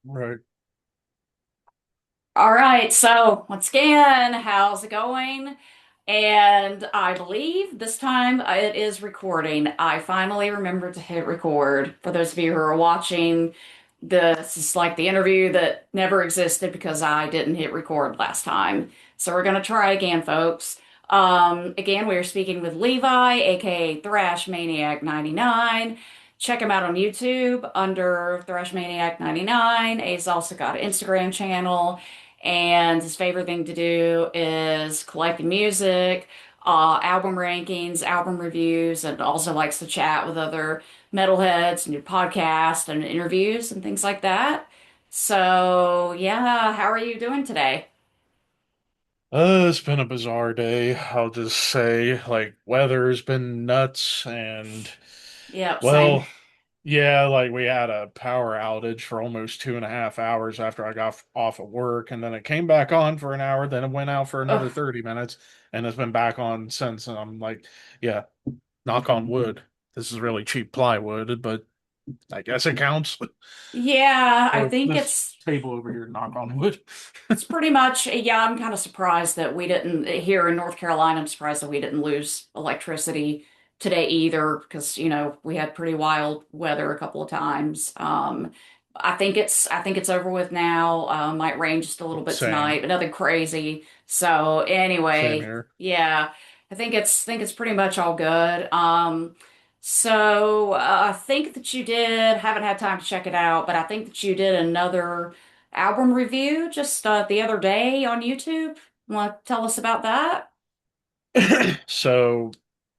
Right. All right, so once again, how's it going? And I believe this time it is recording. I finally remembered to hit record. For those of you who are watching, this is like the interview that never existed because I didn't hit record last time. So we're gonna try again, folks. Again, we are speaking with Levi, aka Thrash Maniac 99. Check him out on YouTube under Thrash Maniac 99. He's also got an Instagram channel. And his favorite thing to do is collecting music, album rankings, album reviews, and also likes to chat with other metalheads and do podcasts and interviews and things like that. So, yeah, how are you doing today? It's been a bizarre day. I'll just say, like, weather's been nuts, and Yep, same. well, yeah, like we had a power outage for almost 2.5 hours after I got off of work, and then it came back on for an hour, then it went out for Ugh, another 30 minutes, and it's been back on since. And I'm like, yeah, knock on wood. This is really cheap plywood, but I guess it counts. yeah, I Or think this it's table over here, knock on wood. It's pretty much, yeah, I'm kind of surprised that we didn't, here in North Carolina, I'm surprised that we didn't lose electricity today either, because, we had pretty wild weather a couple of times. I think it's over with now. Might rain just a little bit Same, tonight, but nothing crazy. So same anyway, here. yeah, I think it's pretty much all good. So I think that you did, haven't had time to check it out, but I think that you did another album review just the other day on YouTube. Want to tell us about that? So,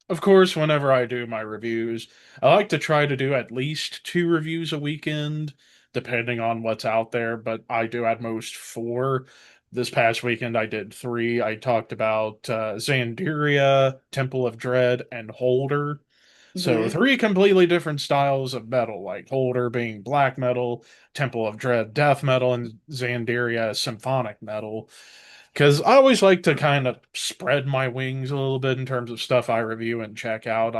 of course, whenever I do my reviews, I like to try to do at least two reviews a weekend, depending on what's out there, but I do at most four. This past weekend, I did three. I talked about Xanderia, Temple of Dread, and Holder. So, Hmm. three completely different styles of metal, like Holder being black metal, Temple of Dread death metal, and Xanderia symphonic metal. Because I always like to kind of spread my wings a little bit in terms of stuff I review and check out.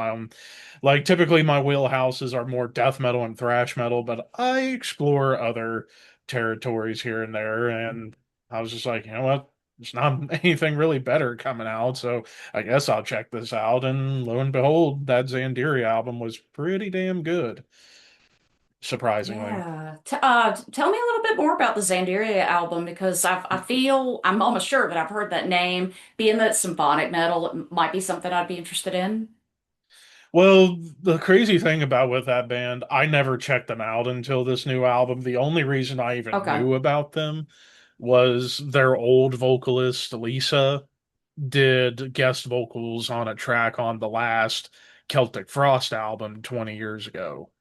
Like typically my wheelhouses are more death metal and thrash metal, but I explore other territories here and there. And I was just like, you know what? There's not anything really better coming out, so I guess I'll check this out. And lo and behold, that Xanderia album was pretty damn good, surprisingly. Yeah. Tell me a little bit more about the Xanderia album because I'm almost sure that I've heard that name. Being that it's symphonic metal, it might be something I'd be interested in. Well, the crazy thing about with that band, I never checked them out until this new album. The only reason I even Okay. knew about them was their old vocalist, Lisa, did guest vocals on a track on the last Celtic Frost album 20 years ago.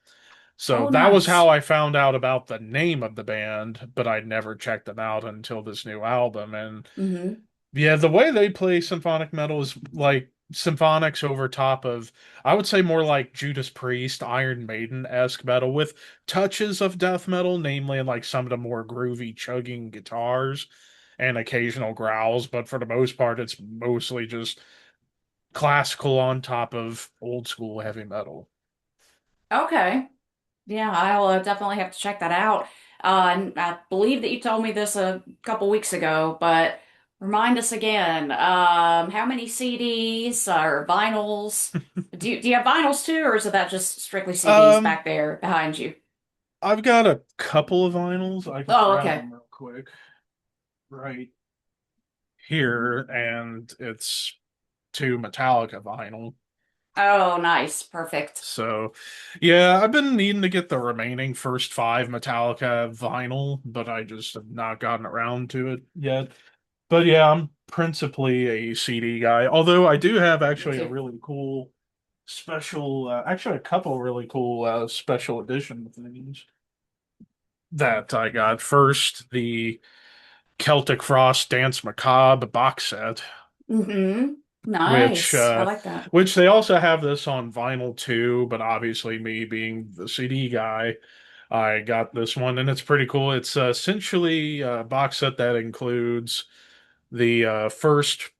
So Oh, that was how nice. I found out about the name of the band, but I'd never checked them out until this new album. And Hmm. yeah, the way they play symphonic metal is like symphonics over top of, I would say more like Judas Priest, Iron Maiden-esque metal with touches of death metal, namely in like some of the more groovy chugging guitars and occasional growls, but for the most part, it's mostly just classical on top of old school heavy metal. Okay. Yeah, I'll definitely have to check that out. And I believe that you told me this a couple weeks ago, but remind us again, how many CDs or vinyls? Do you have vinyls too, or is it that just strictly CDs Um, back there behind you? I've got a couple of vinyls. I can Oh, grab okay. them real quick right here, and it's two Metallica vinyl. Oh, nice. Perfect. So, yeah, I've been needing to get the remaining first five Metallica vinyl, but I just have not gotten around to it yet. But yeah, I'm principally a CD guy, although I do have Me actually a too. really cool special, actually a couple really cool special edition things that I got. First, the Celtic Frost Dance Macabre box set, Mm-hmm. which Nice. I uh like that. which they also have this on vinyl too, but obviously me being the CD guy, I got this one and it's pretty cool. It's essentially a box set that includes the first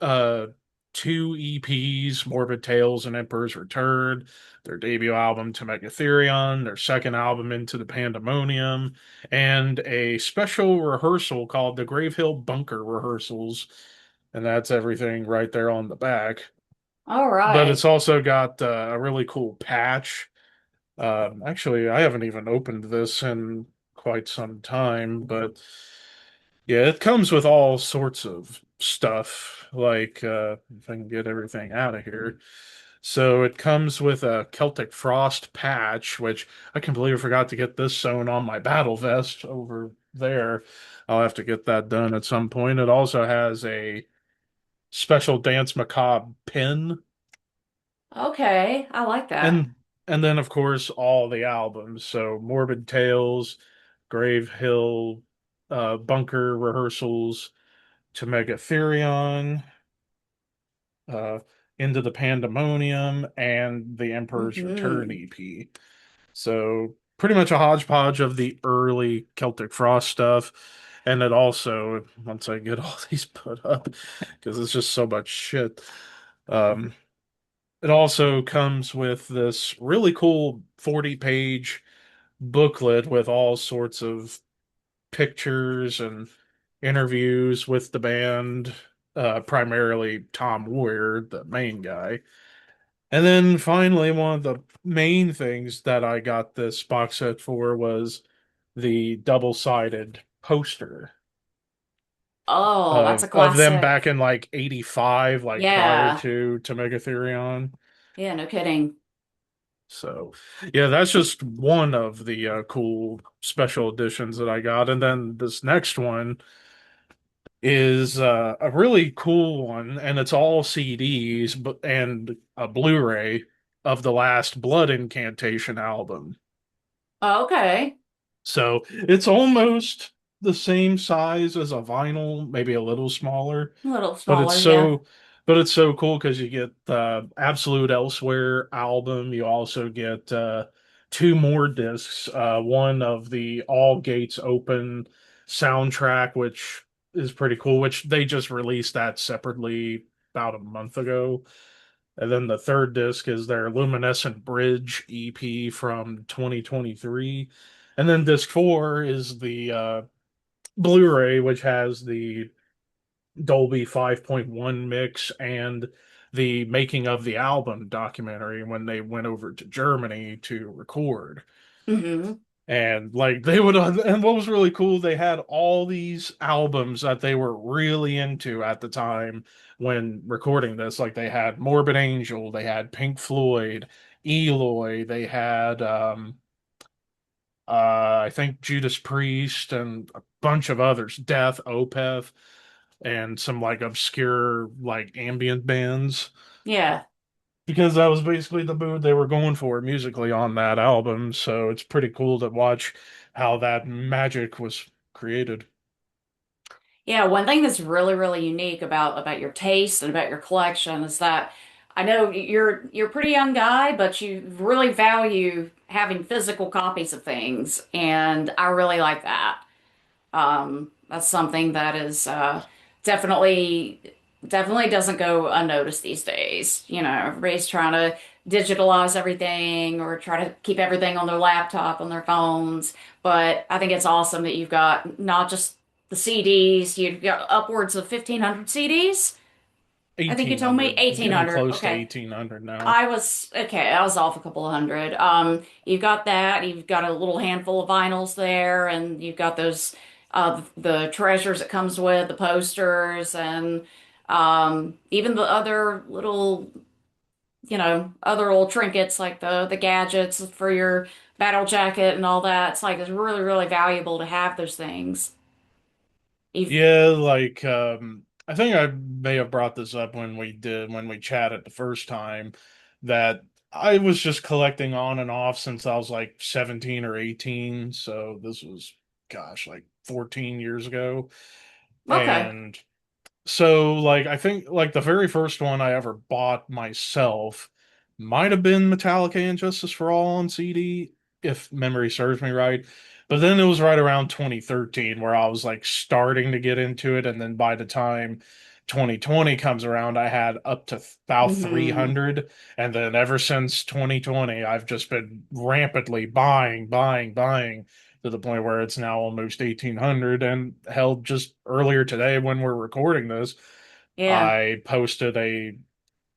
uh two EPs, Morbid Tales and Emperor's Return, their debut album To Megatherion, their second album Into the Pandemonium, and a special rehearsal called the Gravehill Bunker Rehearsals. And that's everything right there on the back. All But it's right. also got a really cool patch. Actually, I haven't even opened this in quite some time, but yeah, it comes with all sorts of stuff. Like, if I can get everything out of here. So it comes with a Celtic Frost patch, which I completely forgot to get this sewn on my battle vest over there. I'll have to get that done at some point. It also has a special Dance Macabre pin, Okay. I like that. and then of course all the albums. So Morbid Tales, Grave Hill, Bunker Rehearsals, to Megatherion, uh, Into the Pandemonium, and the Emperor's Return Hmm. EP. So pretty much a hodgepodge of the early Celtic Frost stuff. And it also, once I get all these put up, because it's just so much shit, um, it also comes with this really cool 40-page booklet with all sorts of pictures and interviews with the band, primarily Tom Weir, the main guy. And then finally, one of the main things that I got this box set for was the double-sided poster Oh, that's a of them classic. back in like 85, like prior Yeah. to Megatherion. Yeah, no kidding. So, yeah, that's just one of the cool special editions that I got. And then this next one is a really cool one, and it's all CDs but and a Blu-ray of the last Blood Incantation album. Okay. So it's almost the same size as a vinyl, maybe a little smaller, A little but it's smaller, yeah. so cool because you get the Absolute Elsewhere album. You also get two more discs, one of the All Gates Open soundtrack, which is pretty cool, which they just released that separately about a month ago. And then the third disc is their Luminescent Bridge EP from 2023. And then disc four is the Blu-ray, which has the Dolby 5.1 mix and the making of the album documentary when they went over to Germany to record. Hmm. And like they would, and what was really cool, they had all these albums that they were really into at the time when recording this. Like they had Morbid Angel, they had Pink Floyd, Eloy, they had I think Judas Priest and a bunch of others, Death, Opeth, and some like obscure like ambient bands. Yeah. Because that was basically the mood they were going for musically on that album. So it's pretty cool to watch how that magic was created. Yeah, one thing that's really, really unique about your taste and about your collection is that I know you're a pretty young guy, but you really value having physical copies of things, and I really like that. That's something that is definitely definitely doesn't go unnoticed these days. You know, everybody's trying to digitalize everything or try to keep everything on their laptop, on their phones. But I think it's awesome that you've got not just the CDs, you've got upwards of 1,500 CDs. I think you told me 1800, getting 1,800. close to Okay. 1800 now. I was okay. I was off a couple of hundred. You've got that. You've got a little handful of vinyls there, and you've got those the treasures it comes with, the posters, and even the other little, other little trinkets like the gadgets for your battle jacket and all that. It's like it's really, really valuable to have those things. You've Yeah, like I think I may have brought this up when we chatted the first time that I was just collecting on and off since I was like 17 or 18, so this was gosh, like 14 years ago. okay. And so like I think like the very first one I ever bought myself might have been Metallica and Justice for All on CD, if memory serves me right. But then it was right around 2013 where I was like starting to get into it, and then by the time 2020 comes around, I had up to about Hmm. 300. And then ever since 2020, I've just been rampantly buying to the point where it's now almost 1,800. And hell, just earlier today, when we're recording this, Yeah, I posted a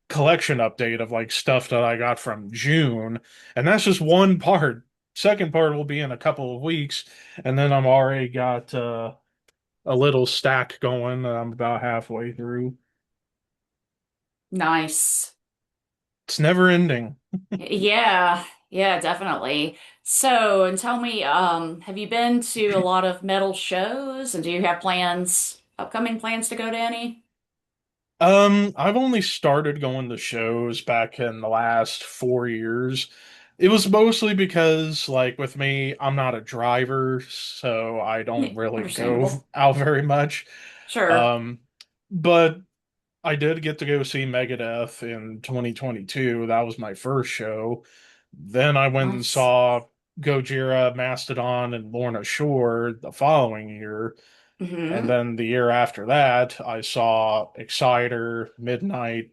collection update of like stuff that I got from June. And that's just one part. Second part will be in a couple of weeks. And then I'm already got a little stack going that I'm about halfway through. nice. It's never ending. Yeah, yeah, definitely. So, and tell me, have you been to a lot of metal shows, and do you have plans, upcoming plans to go to any? I've only started going to shows back in the last 4 years. It was mostly because, like, with me, I'm not a driver, so I Yeah, don't really go understandable. out very much. Sure. Um, but I did get to go see Megadeth in 2022. That was my first show. Then I went and Nice. saw Gojira, Mastodon, and Lorna Shore the following year. And Hmm. then the year after that, I saw Exciter, Midnight,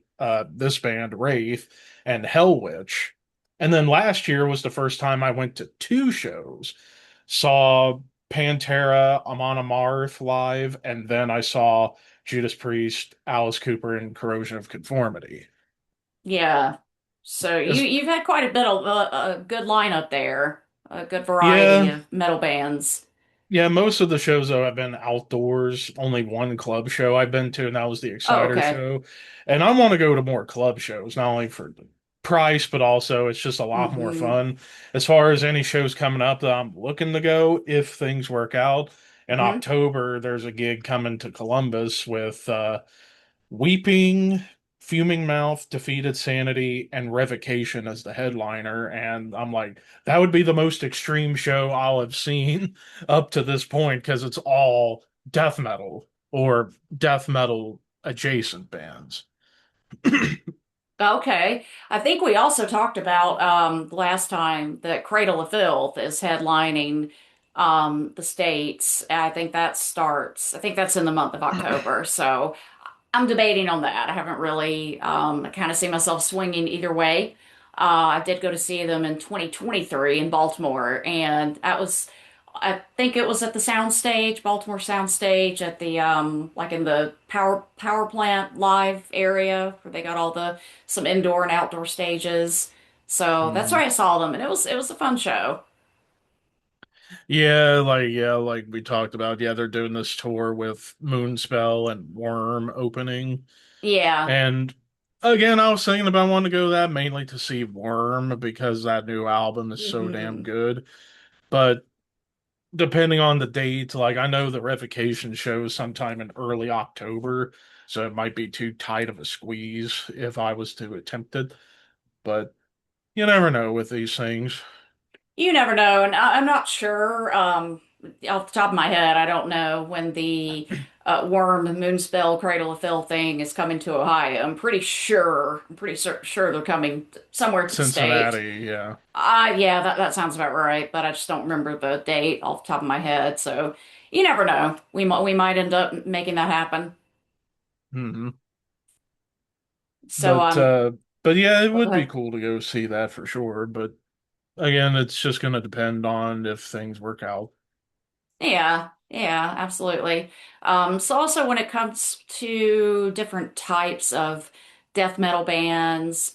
this band, Wraith, and Hellwitch. And then last year was the first time I went to two shows. Saw Pantera, Amon Amarth live, and then I saw Judas Priest, Alice Cooper, and Corrosion of Conformity. Yeah. So As, you've had quite a bit of a good lineup there, a good variety yeah, of metal bands. Yeah, most of the shows though have been outdoors. Only one club show I've been to, and that was the Oh, Exciter okay. show. And I want to go to more club shows, not only for the price, but also it's just a lot more Hmm. fun. As far as any shows coming up that I'm looking to go, if things work out. In Hmm. October, there's a gig coming to Columbus with Weeping, Fuming Mouth, Defeated Sanity, and Revocation as the headliner. And I'm like, that would be the most extreme show I'll have seen up to this point because it's all death metal or death metal adjacent bands. Okay. I think we also talked about last time that Cradle of Filth is headlining the States. I think that's in the month of October. So I'm debating on that. I haven't really kind of see myself swinging either way. I did go to see them in 2023 in Baltimore, and I think it was at the Soundstage, Baltimore Soundstage, at the like in the power plant live area where they got all the some indoor and outdoor stages. So that's where Mhm. I saw them, and it was a fun show. Yeah, like we talked about. Yeah, they're doing this tour with Moonspell and Worm opening. Yeah. And again, I was thinking about wanting to go to that mainly to see Worm because that new album is so damn Hmm. good. But depending on the date, like I know the Revocation shows sometime in early October, so it might be too tight of a squeeze if I was to attempt it. But you never know with these things. You never know, and I'm not sure. Off the top of my head, I don't know when the Worm Moonspell Cradle of Filth thing is coming to Ohio. I'm pretty sure they're coming somewhere to the state. Cincinnati, yeah. Yeah, that sounds about right, but I just don't remember the date off the top of my head. So you never know. We might end up making that happen. hmm So But but yeah, it go would be ahead. cool to go see that for sure. But again, it's just going to depend on if things work out. Yeah, yeah, absolutely. So also when it comes to different types of death metal bands,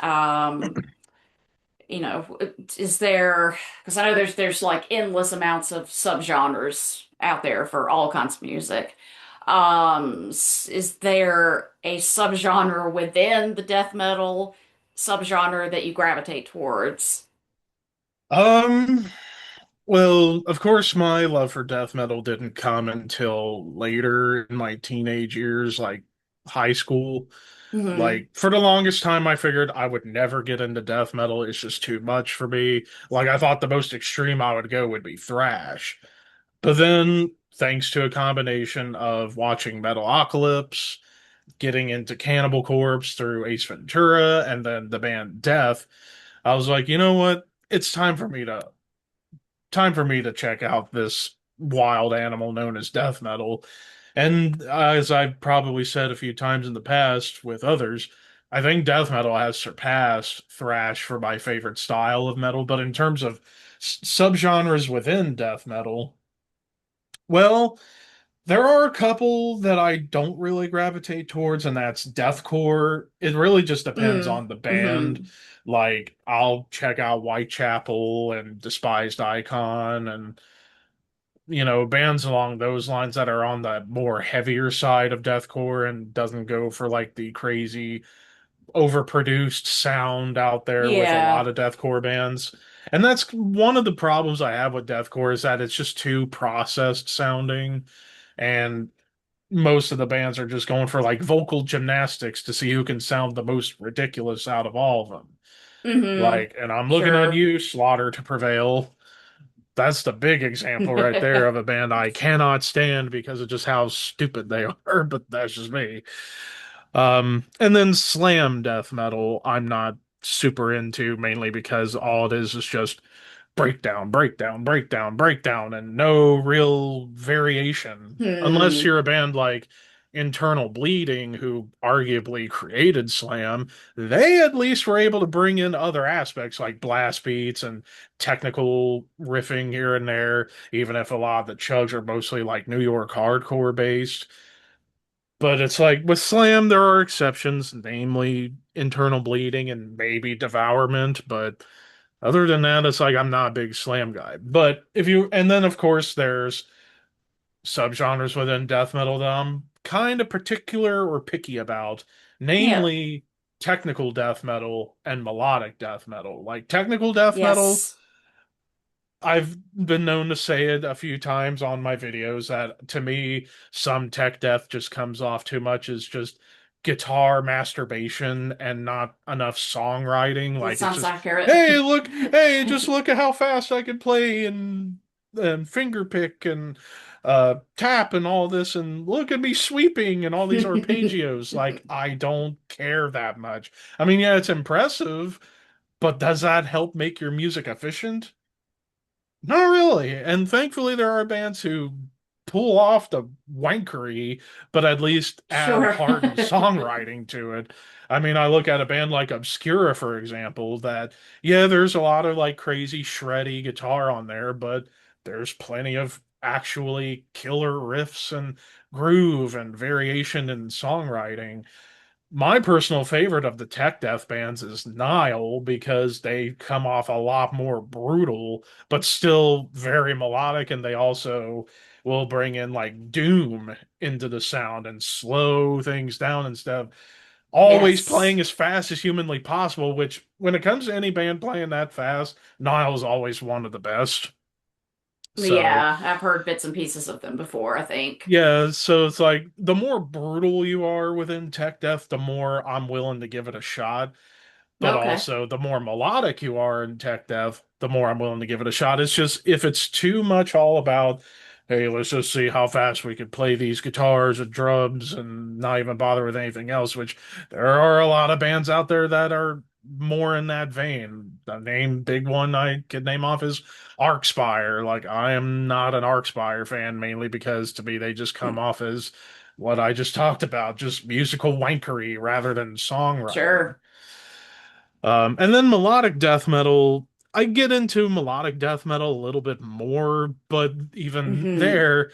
you know, is there, because I know there's like endless amounts of subgenres out there for all kinds of music. Is there a subgenre within the death metal subgenre that you gravitate towards? Um, well, of course, my love for death metal didn't come until later in my teenage years, like high school. Hmm. Like, for the longest time, I figured I would never get into death metal. It's just too much for me. Like, I thought the most extreme I would go would be thrash. But then, thanks to a combination of watching Metalocalypse, getting into Cannibal Corpse through Ace Ventura, and then the band Death, I was like, you know what? It's time for me to check out this wild animal known as death metal. And as I've probably said a few times in the past with others, I think death metal has surpassed thrash for my favorite style of metal. But in terms of subgenres within death metal, well, there are a couple that I don't really gravitate towards, and that's deathcore. It really just depends Mm, on the band. hmm. Like, I'll check out Whitechapel and Despised Icon and bands along those lines that are on the more heavier side of deathcore and doesn't go for like the crazy overproduced sound out there with a Yeah. lot of deathcore bands. And that's one of the problems I have with deathcore is that it's just too processed sounding and most of the bands are just going for like vocal gymnastics to see who can sound the most ridiculous out of all of them. Hmm. Like, and I'm looking at Sure. you, Slaughter to Prevail. That's the big example right there of a band I cannot stand because of just how stupid they are, but that's just me. And then slam death metal, I'm not super into mainly because all it is just breakdown, breakdown, breakdown, breakdown, and no real variation. Unless Hmm. you're a band like Internal Bleeding, who arguably created slam, they at least were able to bring in other aspects like blast beats and technical riffing here and there, even if a lot of the chugs are mostly like New York hardcore based. But it's like with Slam, there are exceptions, namely internal bleeding and maybe devourment. But other than that, it's like I'm not a big Slam guy. But if you, and then of course, there's subgenres within death metal that I'm kind of particular or picky about, Yeah. namely technical death metal and melodic death metal. Like technical death metal, Yes. I've been known to say it a few times on my videos that to me, some tech death just comes off too much as just guitar masturbation and not enough songwriting. That Like it's sounds just, accurate. hey, look, hey, just look at how fast I can play and finger pick and tap and all this and look at me sweeping and all these arpeggios. Like I don't care that much. I mean, yeah, it's impressive, but does that help make your music efficient? Not really. And thankfully, there are bands who pull off the wankery, but at least add Sure. heart and songwriting to it. I mean, I look at a band like Obscura, for example, that, yeah, there's a lot of like crazy shreddy guitar on there, but there's plenty of actually killer riffs and groove and variation in songwriting. My personal favorite of the tech death bands is Nile because they come off a lot more brutal, but still very melodic, and they also will bring in like doom into the sound and slow things down instead of always Yes. playing as fast as humanly possible, which when it comes to any band playing that fast, Nile's always one of the best. So Yeah, I've heard bits and pieces of them before, I think. yeah, so it's like the more brutal you are within tech death, the more I'm willing to give it a shot. But Okay. also the more melodic you are in tech dev, the more I'm willing to give it a shot. It's just if it's too much all about, hey, let's just see how fast we can play these guitars and drums and not even bother with anything else, which there are a lot of bands out there that are more in that vein. The name big one I could name off is Arcspire. Like I am not an Arcspire fan mainly because to me they just come off as what I just talked about, just musical wankery rather than songwriting. Sure. And then melodic death metal, I get into melodic death metal a little bit more, but even Hmm. there,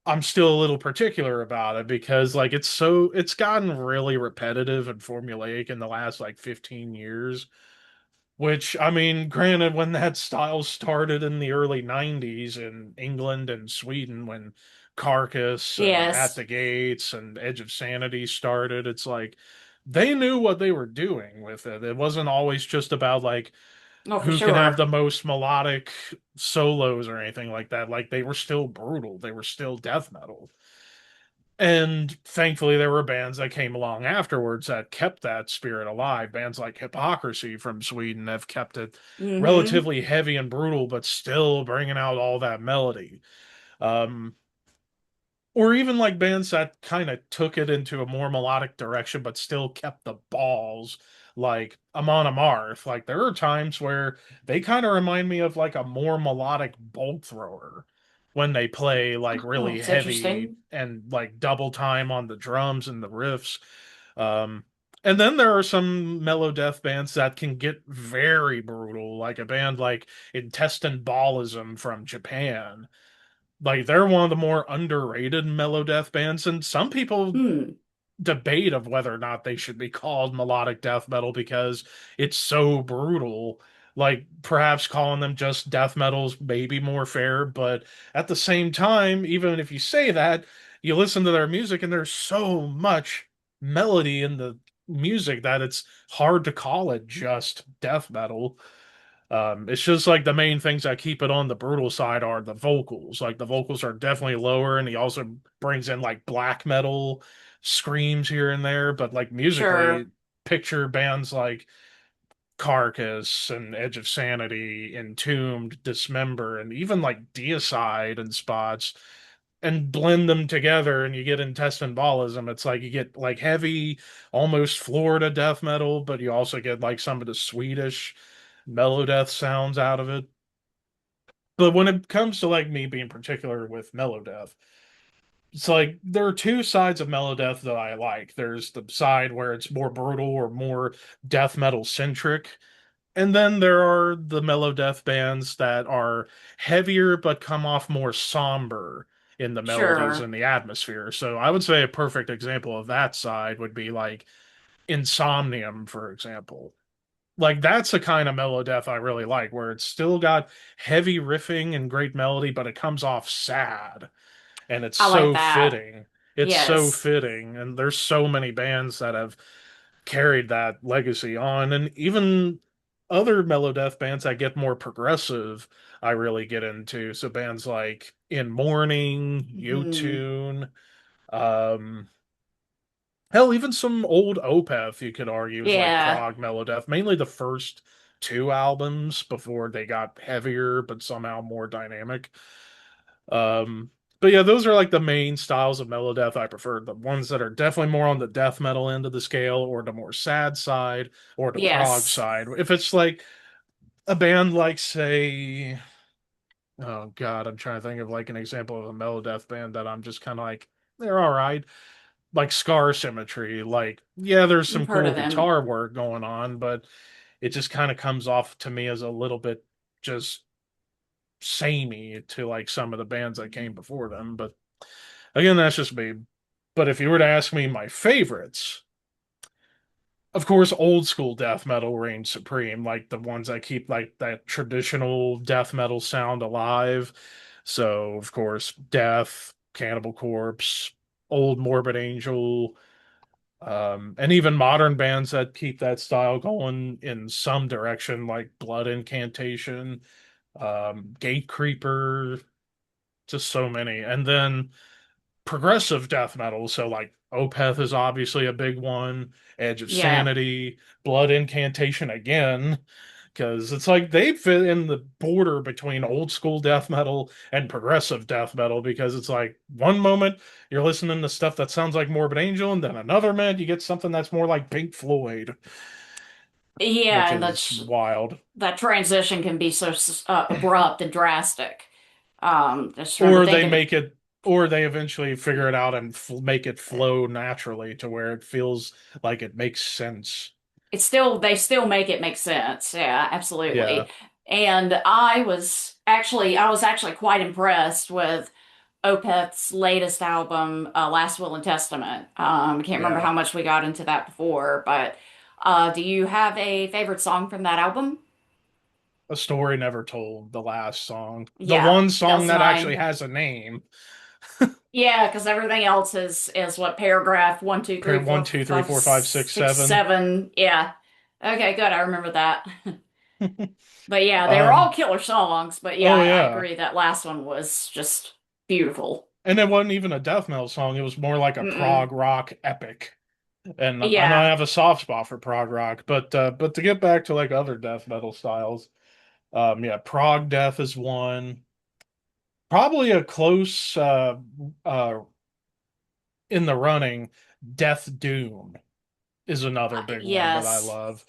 I'm still a little particular about it because like it's gotten really repetitive and formulaic in the last like 15 years. Which, I mean, granted, when that style started in the early 90s in England and Sweden, when Carcass and At Yes. the Gates and Edge of Sanity started, it's like they knew what they were doing with it. It wasn't always just about like Oh, for who can have sure. the most melodic solos or anything like that. Like they were still brutal, they were still death metal. And thankfully, there were bands that came along afterwards that kept that spirit alive. Bands like Hypocrisy from Sweden have kept it Hmm. relatively heavy and brutal, but still bringing out all that melody. Um, or even like bands that kind of took it into a more melodic direction, but still kept the balls, like Amon Amarth. Like there are times where they kind of remind me of like a more melodic bolt thrower. when they play like Oh, really it's heavy interesting. and like double time on the drums and the riffs. Um, and then there are some mellow death bands that can get very brutal, like a band like Intestine Ballism from Japan. Like they're one of the more underrated mellow death bands, and some people Hmm, debate of whether or not they should be called melodic death metal because it's so brutal. Like perhaps calling them just death metals may be more fair, but at the same time, even if you say that, you listen to their music and there's so much melody in the music that it's hard to call it just death metal. It's just like the main things that keep it on the brutal side are the vocals. Like the vocals are definitely lower, and he also brings in like black metal screams here and there. But like musically, sure. picture bands like Carcass and Edge of Sanity, Entombed, Dismember, and even like Deicide and spots, and blend them together, and you get intestine ballism. It's like you get like heavy, almost Florida death metal, but you also get like some of the Swedish Melodeath sounds out of it. But when it comes to like me being particular with Melodeath, it's like there are two sides of Melodeath that I like. There's the side where it's more brutal or more death metal centric, and then there are the Melodeath bands that are heavier but come off more somber in the melodies Sure. and the atmosphere. So I would say a perfect example of that side would be like Insomnium, for example. Like that's the kind of mellow death I really like, where it's still got heavy riffing and great melody, but it comes off sad, and it's I like so that. fitting. It's so Yes. fitting, and there's so many bands that have carried that legacy on, and even other mellow death bands that get more progressive, I really get into. So bands like In Mourning, Hmm. Yotun, um, hell, even some old Opeth you could argue is like Yeah. prog melodeath, mainly the first two albums before they got heavier but somehow more dynamic. Um, but yeah, those are like the main styles of melodeath I prefer. The ones that are definitely more on the death metal end of the scale, or the more sad side, or the prog Yes. side. If it's like a band like, say, oh God, I'm trying to think of like an example of a melodeath band that I'm just kind of like, they're all right, like Scar Symmetry. Like, yeah, there's some I've heard cool of them. guitar work going on, but it just kind of comes off to me as a little bit just samey to like some of the bands that came before them. But again, that's just me. But if you were to ask me my favorites, of course, old school death metal reigns supreme, like the ones that keep like that traditional death metal sound alive. So, of course, Death, Cannibal Corpse, Old Morbid Angel, and even modern bands that keep that style going in some direction, like Blood Incantation, Gate Creeper, just so many. And then progressive death metal, so like Opeth is obviously a big one, Edge of Yeah. Sanity, Blood Incantation again, because it's like they fit in the border between old school death metal and progressive death metal, because it's like one moment you're listening to stuff that sounds like Morbid Angel, and then another minute you get something that's more like Pink Floyd, Yeah, which and is wild. that transition can be so abrupt and drastic. Just trying to Or think they of make it, or they eventually figure it out and make it flow naturally to where it feels like it makes sense. they still make it make sense. Yeah, Yeah, absolutely. And I was actually quite impressed with Opeth's latest album, Last Will and Testament. I can't remember yeah. how much we got into that before, but do you have a favorite song from that album? A Story Never Told, the last song. The Yeah, one song that's that actually mine. has a name. Yeah, because everything else is what paragraph one, two, three, Print one, four, two, three, five, four, five, six, six, seven. 7. Yeah. Okay, good. I remember that. But yeah, they were all Um, killer songs. But yeah, oh I yeah. agree that last one was just beautiful. And it wasn't even a death metal song. It was more like a Mm-mm. prog rock epic. And I know I Yeah. have a soft spot for prog rock, but to get back to like other death metal styles, yeah, prog death is one. Probably a close uh in the running, Death Doom is another big one that I Yes. love.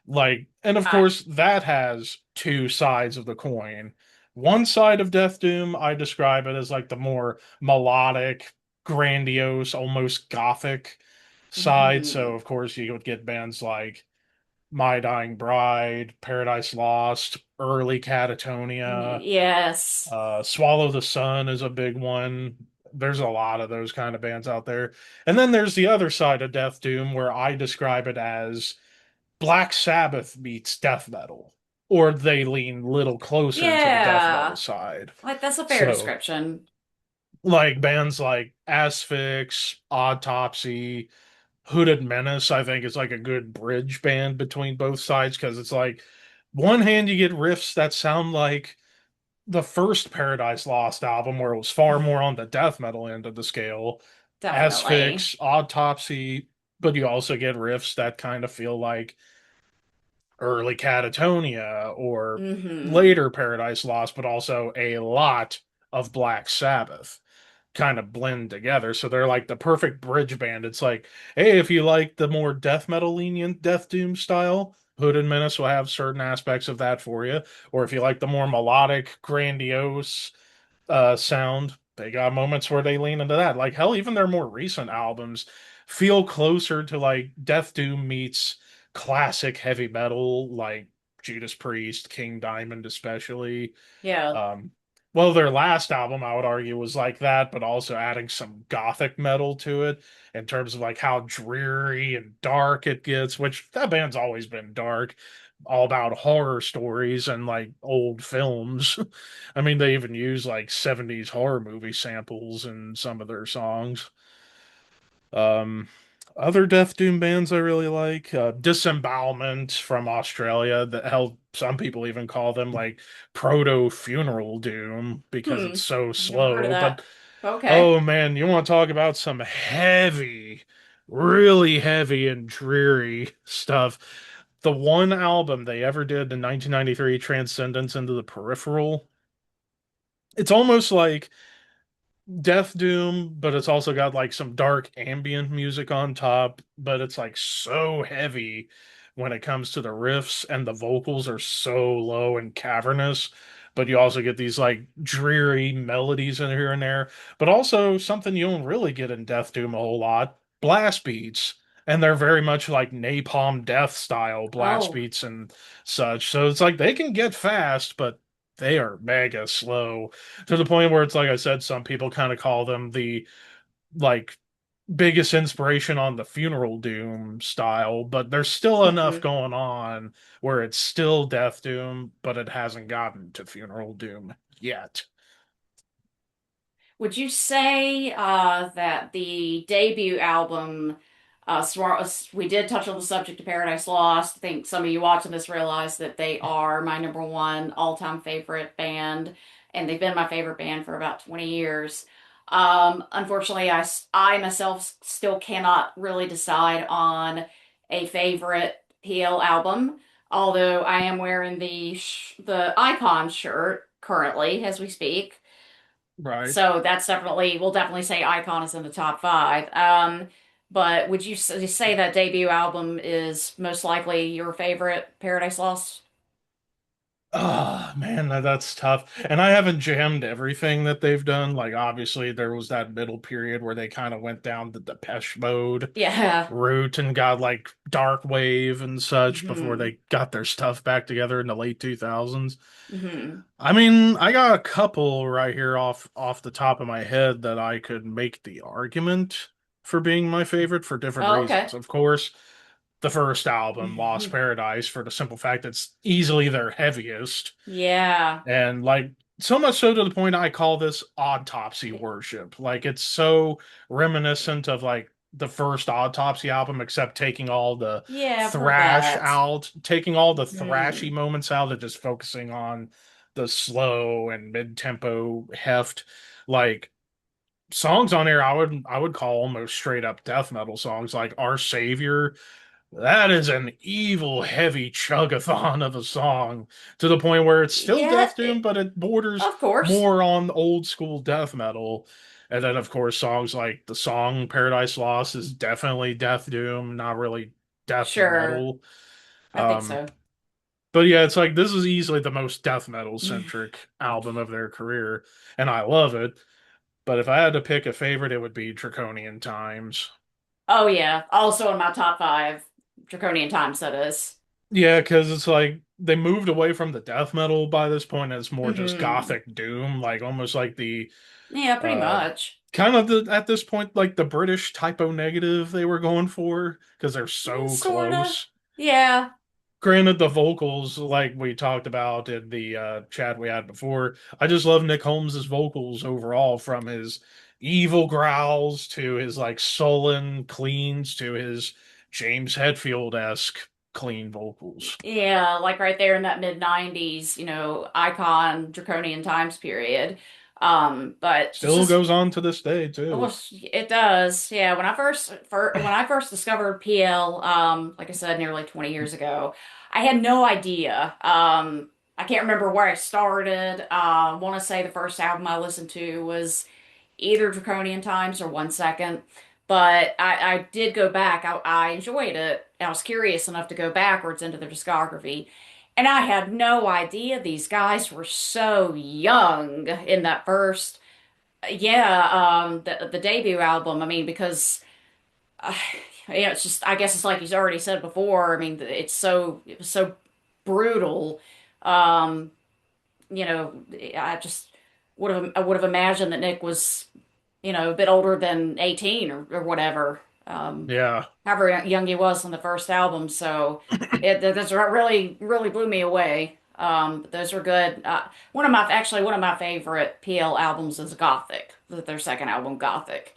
Like, and of I course, that has two sides of the coin. One side of Death Doom, I describe it as like the more melodic, grandiose, almost gothic side. So, Hmm. of course, you would get bands like My Dying Bride, Paradise Lost, early Catatonia, Yes. Swallow the Sun is a big one. There's a lot of those kind of bands out there. And then there's the other side of Death Doom where I describe it as Black Sabbath meets death metal, or they lean little closer to the death metal Yeah. side. Like that's a fair So, description. like bands like Asphyx, Autopsy, Hooded Menace, I think is like a good bridge band between both sides because it's like one hand you get riffs that sound like the first Paradise Lost album where it was far more on the death metal end of the scale, Definitely. Asphyx, Autopsy, but you also get riffs that kind of feel like early Catatonia or Hmm. later Paradise Lost, but also a lot of Black Sabbath kind of blend together. So they're like the perfect bridge band. It's like, hey, if you like the more death metal lenient Death Doom style, Hood and Menace will have certain aspects of that for you. Or if you like the more melodic, grandiose sound, they got moments where they lean into that. Like hell, even their more recent albums feel closer to like Death Doom meets classic heavy metal, like Judas Priest, King Diamond, especially. Yeah. Um, well, their last album, I would argue, was like that, but also adding some gothic metal to it in terms of like how dreary and dark it gets, which that band's always been dark, all about horror stories and like old films. I mean, they even use like 70s horror movie samples in some of their songs. Um, Other Death Doom bands I really like, Disembowelment from Australia. That hell, some people even call them like proto funeral doom because Hmm. it's so Never heard of slow. But that. Okay. oh man, you want to talk about some heavy, really heavy and dreary stuff. The one album they ever did in 1993, Transcendence into the Peripheral. It's almost like Death Doom, but it's also got like some dark ambient music on top, but it's like so heavy when it comes to the riffs, and the vocals are so low and cavernous, but you also get these like dreary melodies in here and there, but also something you don't really get in Death Doom a whole lot, blast beats. And they're very much like Napalm Death style blast Oh. beats and such. So it's like they can get fast, but they are mega slow to the point where it's like I said, some people kind of call them the like biggest inspiration on the funeral doom style, but there's still enough Hmm. going on where it's still death doom, but it hasn't gotten to funeral doom yet. Would you say that the debut album, we did touch on the subject of Paradise Lost. I think some of you watching this realize that they are my number one all-time favorite band, and they've been my favorite band for about 20 years. Unfortunately, I myself still cannot really decide on a favorite PL album, although I am wearing the Icon shirt currently as we speak. Right. So that's definitely, we'll definitely say Icon is in the top five. But would you say that debut album is most likely your favorite, Paradise Lost? Ah, man, that's tough. And I haven't jammed everything that they've done. Like, obviously, there was that middle period where they kind of went down the Depeche Mode Yeah. route and got like dark wave and such before Hmm. they got their stuff back together in the late 2000s. Hmm. I mean, I got a couple right here off the top of my head that I could make the argument for being my favorite for different Oh, okay. reasons. Of course, the first album, Lost Paradise, for the simple fact it's easily their heaviest. Yeah. And like so much so to the point I call this autopsy worship. Like it's so reminiscent of like the first autopsy album, except taking all the Yeah, I've heard thrash that. out, taking all the thrashy Hmm. moments out and just focusing on the slow and mid-tempo heft. Like songs on here I would call almost straight up death metal songs like Our Savior. That is an evil, heavy chugathon of a song to the point where it's still Yeah, Death Doom, but it borders of course. more on old school death metal. And then, of course, songs like the song Paradise Lost is definitely Death Doom, not really death Sure. metal. I think Um, so. But yeah, it's like this is easily the most death metal centric album of their career, and I love it. But if I had to pick a favorite, it would be Draconian Times. Oh yeah, also in my top five, Draconian Times that is. Yeah, because it's like they moved away from the death metal by this point, and it's more just Hmm. gothic doom, like almost like the Yeah, pretty uh much. kind of the at this point like the British typo negative they were going for because they're so Sorta. close. Yeah. Granted, the vocals, like we talked about in the chat we had before, I just love Nick Holmes's vocals overall, from his evil growls to his like sullen cleans to his James Hetfield-esque clean vocals. Yeah, like right there in that mid 90s, icon Draconian Times period. But Still just goes on to this day too. well, it does. Yeah, when I first discovered PL, like I said, nearly 20 years ago, I had no idea. I can't remember where I started. I want to say the first album I listened to was either Draconian Times or One Second. But I did go back. I enjoyed it. I was curious enough to go backwards into their discography. And I had no idea these guys were so young in that first, yeah, the debut album. I mean, because uh, it's just, I guess it's like he's already said before. I mean, it was so brutal. Um, I would have imagined that Nick was, a bit older than 18 or whatever. Yeah, However young he was on the first album. So that's what really, really blew me away. But those were good. One of my favorite PL albums is Gothic, their second album, Gothic.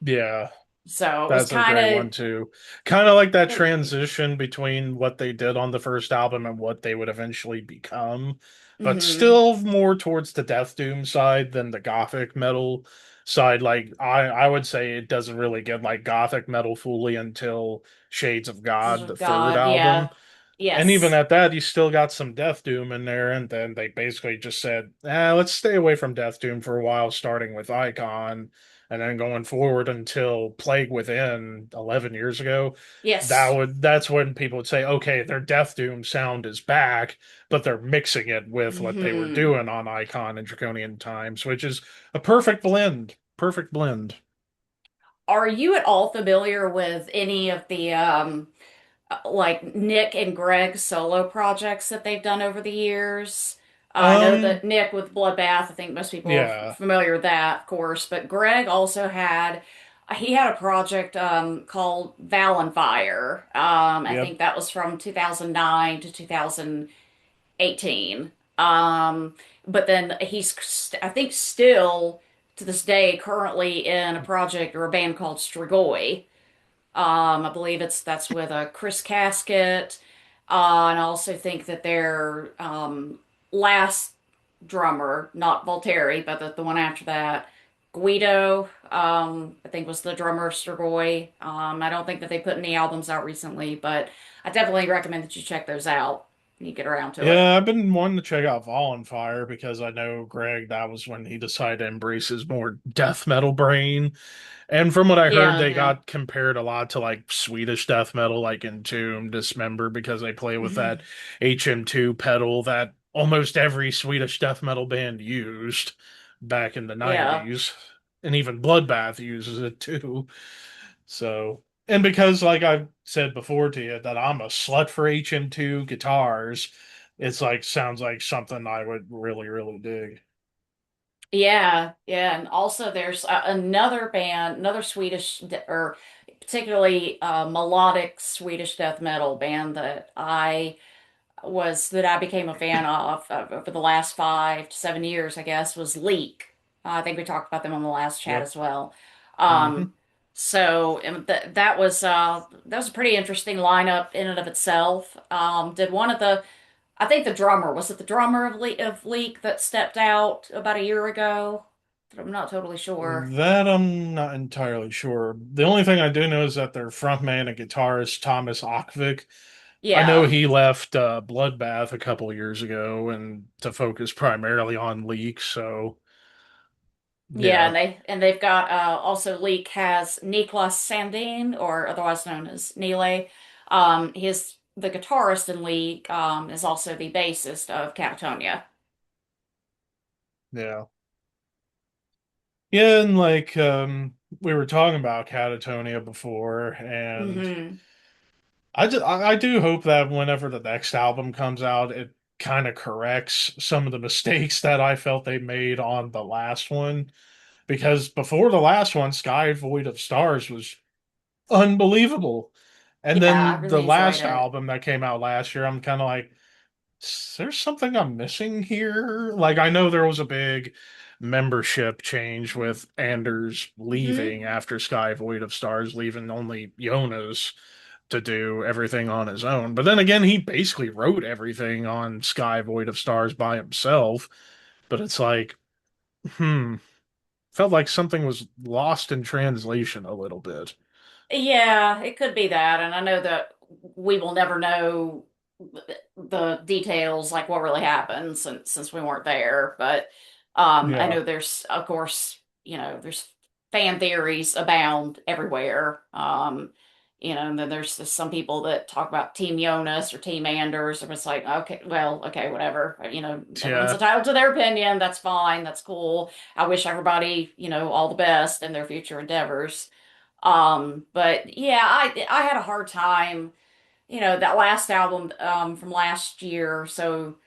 yeah. So it was That's a kind great of, one too. Kind of like that thank you. transition between what they did on the first album and what they would eventually become, but Hmm. still more towards the Death Doom side than the Gothic metal side. Like I would say it doesn't really get like Gothic metal fully until Shades of God, the third God, album. yeah. And even Yes. at that, you still got some Death Doom in there, and then they basically just said, let's stay away from Death Doom for a while, starting with Icon, and then going forward until Plague Within 11 years ago. Yes. That's when people would say, okay, their Death Doom sound is back, but they're mixing it with what they were Hmm. doing on Icon and Draconian Times, which is a perfect blend. Perfect blend. Are you at all familiar with any of the like Nick and Greg's solo projects that they've done over the years? I know Um, that Nick with Bloodbath, I think most people are yeah. familiar with that, of course, but Greg also had he had a project called Valenfire. I Yep. think that was from 2009 to 2018. But then I think still to this day currently in a project or a band called Strigoi. I believe that's with Chris Casket. And I also think that their last drummer, not Volteri, but the one after that, Guido, I think was the drummer of Strigoi. I don't think that they put any albums out recently, but I definitely recommend that you check those out when you get around to it. Yeah, I've been wanting to check out Fire because I know Greg, that was when he decided to embrace his more death metal brain. And from what I heard, Yeah, they yeah. got compared a lot to like Swedish death metal, like Entomb, Dismember, because they play with that HM2 pedal that almost every Swedish death metal band used back in the Yeah. 90s. And even Bloodbath uses it too. So, and because, like I've said before to you, that I'm a slut for HM2 guitars, it's like sounds like something I would really, really dig. Yeah, yeah, and also there's another band, another or particularly melodic Swedish death metal band that I became a fan of over the last 5 to 7 years, I guess, was Leak. I think we talked about them on the last chat Yep. as well. Hmm. Um, so that was a pretty interesting lineup in and of itself. Did one of the I think the drummer was it the drummer of Leak that stepped out about a year ago? I'm not totally sure. That I'm not entirely sure. The only thing I do know is that their frontman and guitarist Thomas Ockvik, I know Yeah. he left Bloodbath a couple years ago and to focus primarily on Leak. So Yeah, yeah, and they've got also Leak has Niklas Sandin, or otherwise known as Nile. His the guitarist in League, is also the bassist of Catatonia. Yeah. Yeah, and like we were talking about Catatonia before, and Hmm. I do hope that whenever the next album comes out, it kind of corrects some of the mistakes that I felt they made on the last one. Because before the last one, Sky Void of Stars was unbelievable. And Yeah, I then the really enjoyed last it. album that came out last year, I'm kind of like, there's something I'm missing here. Like, I know there was a big membership change with Anders Hmm. leaving after Sky Void of Stars, leaving only Jonas to do everything on his own. But then again, he basically wrote everything on Sky Void of Stars by himself. But it's like, hmm, felt like something was lost in translation a little bit. Yeah, it could be that, and I know that we will never know the details, like what really happened, since we weren't there. But I Yeah. know there's, of course, there's fan theories abound everywhere. And then there's just some people that talk about Team Jonas or Team Anders, and it's like, okay, well, okay, whatever. Everyone's Yeah. entitled to their opinion. That's fine. That's cool. I wish everybody, all the best in their future endeavors. But yeah, I had a hard time, that last album from last year, so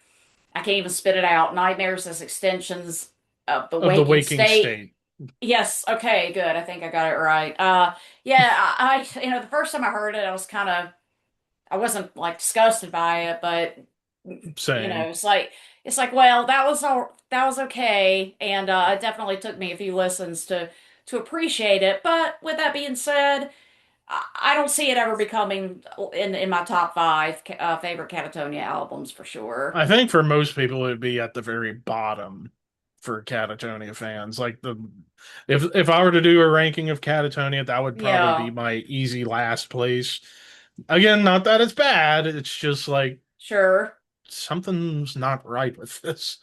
I can't even spit it out. Nightmares as extensions of the Of the waking waking state. state. Yes, okay, good. I think I got it right. Yeah, the first time I heard it, I wasn't like disgusted by it, but Same. it's like, well, that was okay, and it definitely took me a few listens to appreciate it. But with that being said, I don't see it ever becoming in my top five favorite Catatonia albums for sure. I think for most people it'd be at the very bottom for Catatonia fans. Like the if I were to do a ranking of Catatonia, that would probably be Yeah, my easy last place. Again, not that it's bad, it's just like sure. something's not right with this.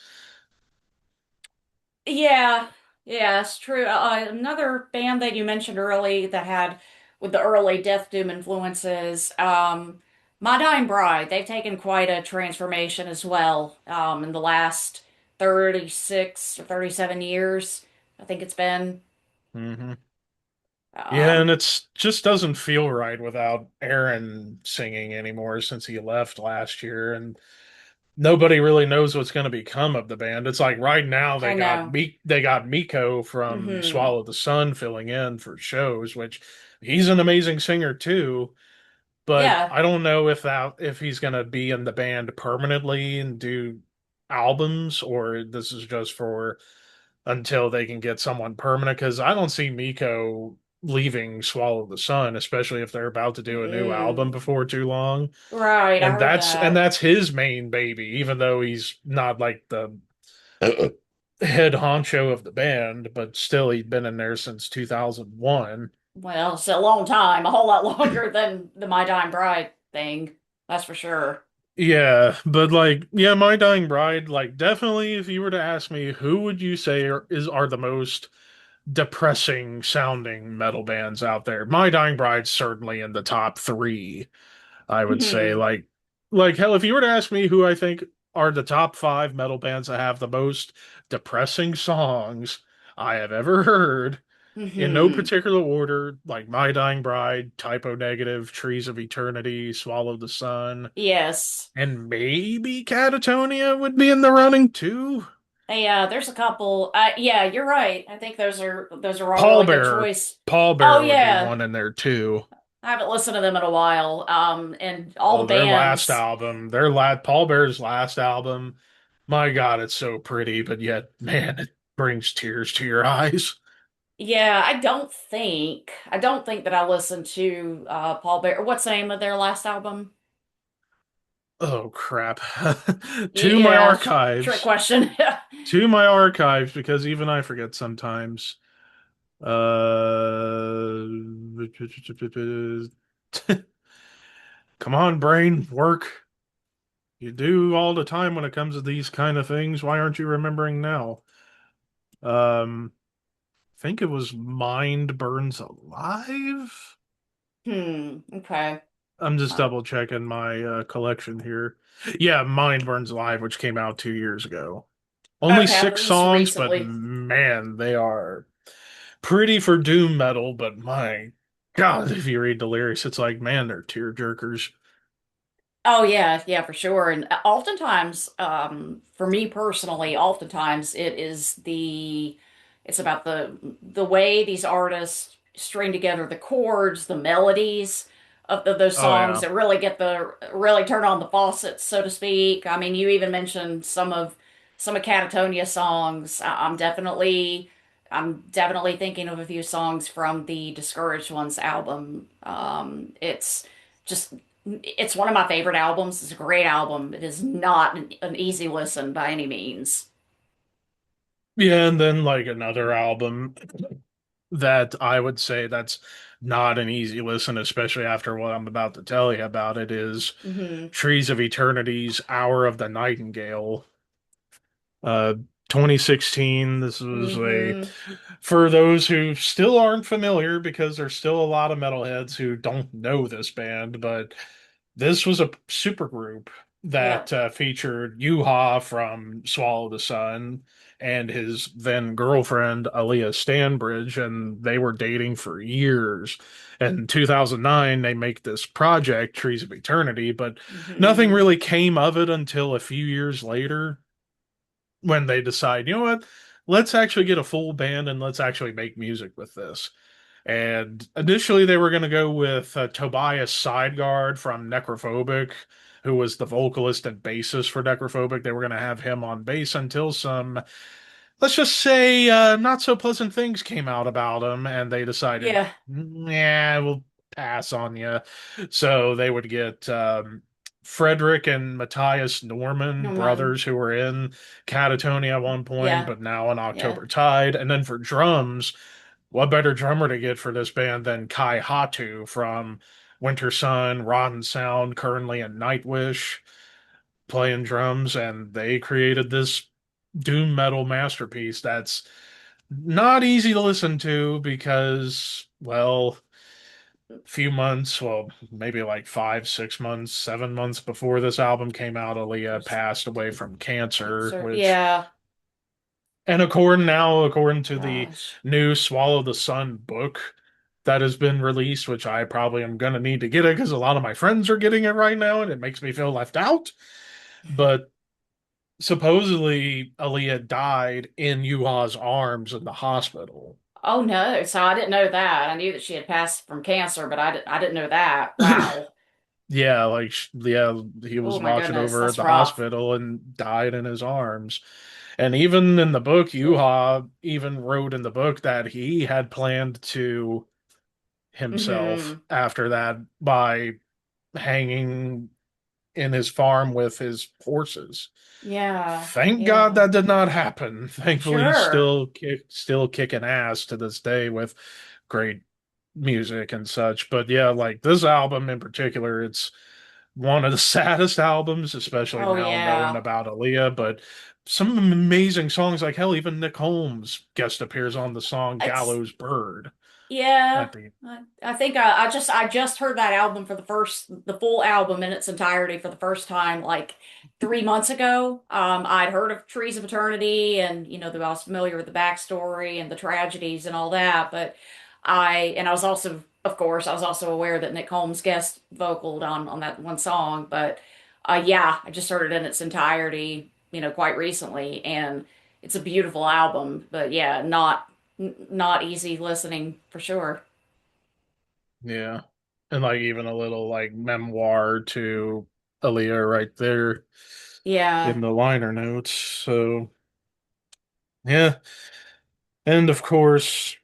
Yeah, yeah, it's true. Another band that you mentioned early that had with the early Death Doom influences, My Dying Bride. They've taken quite a transformation as well, in the last 36 or 37 years. I think it's been. Hmm. Yeah, and Um, it's just doesn't feel right without Aaron singing anymore since he left last year, and nobody really knows what's going to become of the band. It's like right now I know. They got Miko from Hmm. Swallow the Sun filling in for shows, which he's an amazing singer too. But Yeah. I don't know if he's going to be in the band permanently and do albums, or this is just for until they can get someone permanent. Because I don't see Miko leaving Swallow the Sun, especially if they're about to do a new album Mm. before too long. Right, I And heard that. that's his main baby, even though he's not like the head honcho of the band, but still he'd been in there since 2001. Well, it's a long time, a whole lot longer than the My Dying Bride thing. That's for sure. Yeah, but like, yeah, My Dying Bride, like, definitely, if you were to ask me, who would you say are the most depressing sounding metal bands out there? My Dying Bride's certainly in the top three, I would say. Hmm. Like hell, if you were to ask me who I think are the top five metal bands that have the most depressing songs I have ever heard, in no Hmm. particular order, like My Dying Bride, Typo Negative, Trees of Eternity, Swallow the Sun, Yes. and maybe Catatonia would be in the running too. Yeah, there's a couple. Yeah, you're right. I think those are all really good choice. Paul Oh Bearer would be yeah. one in there too. I haven't listened to them in a while. And all the Oh, bands. Paul Bear's last album. My God, it's so pretty, but yet, man, it brings tears to your eyes. Yeah, I don't think that I listened to Paul Bear. What's the name of their last album? Oh crap. To my Yeah, trick archives. question. To my archives, because even I forget sometimes. Uh, come on, brain, work. You do all the time when it comes to these kind of things. Why aren't you remembering now? I think it was Mind Burns Alive. Okay. I'm just Uh, double checking my collection here. Yeah, Mind Burns Live, which came out 2 years ago. Only okay, six just songs, but recently. man, they are pretty for doom metal. But my God, if you read the lyrics, it's like, man, they're tear jerkers. Oh yeah, yeah, for sure. And oftentimes, for me personally, oftentimes it's about the way these artists string together the chords, the melodies of those Oh songs yeah. that really get the really turn on the faucets, so to speak. I mean, you even mentioned some of Catatonia songs. I'm definitely thinking of a few songs from the Discouraged Ones album. Just it's one of my favorite albums. It's a great album. It is not an easy listen by any means. Yeah, and then like another album that I would say that's not an easy listen, especially after what I'm about to tell you about it, is Hmm. Trees of Eternity's Hour of the Nightingale. Uh, 2016. This was a Hmm. for those who still aren't familiar, because there's still a lot of metalheads who don't know this band, but this was a supergroup that Yep. featured Yuha from Swallow the Sun and his then girlfriend Aaliyah Stanbridge, and they were dating for years. And in 2009, they make this project, Trees of Eternity, but nothing Hmm. really came of it until a few years later when they decide, you know what, let's actually get a full band and let's actually make music with this. And initially, they were going to go with Tobias Sideguard from Necrophobic, who was the vocalist and bassist for Necrophobic. They were going to have him on bass until some, let's just say, not so pleasant things came out about him, and they decided, Yeah. yeah, we'll pass on you. So they would get Frederick and Matthias Norman, No man. brothers who were in Catatonia at one point, Yeah. but now in Yeah. October Tide. And then for drums, what better drummer to get for this band than Kai Hatu from Winter Sun, Rotten Sound, currently in Nightwish, playing drums, and they created this doom metal masterpiece that's not easy to listen to because, well, few months, well, maybe like 5, 6 months, 7 months before this album came out, Aaliyah There's passed away from cancer, cancer. which, Yeah. and according to the Gosh. new Swallow the Sun book that has been released, which I probably am gonna need to get it because a lot of my friends are getting it right now, and it makes me feel left out. But supposedly, Aaliyah died in Yuha's arms in the hospital. Oh no. So I didn't know that. I knew that she had passed from cancer, but I didn't know that. Wow. Yeah, like yeah, he was Oh my watching goodness. over at That's the rough. hospital and died in his arms. And even in the book, Ugh. Yuha even wrote in the book that he had planned to himself Hmm. after that by hanging in his farm with his horses. Yeah. Thank God Yeah. that did not happen. Thankfully, he's Sure. still kicking ass to this day with great music and such. But yeah, like this album in particular, it's one of the saddest albums, especially Oh now knowing yeah. about Aaliyah. But some amazing songs, like hell, even Nick Holmes guest appears on the song It's "Gallows Bird" Yeah, at the I think I just heard that album for the full album in its entirety for the first time like 3 months ago. I'd heard of Trees of Eternity and I was familiar with the backstory and the tragedies and all that, but I was also, of course, I was also aware that Nick Holmes guest vocaled on that one song, but yeah, I just heard it in its entirety, quite recently, and it's a beautiful album, but yeah, not easy listening for sure. yeah, and like even a little like memoir to Aaliyah right there Yeah. in the liner notes. So yeah, and of course,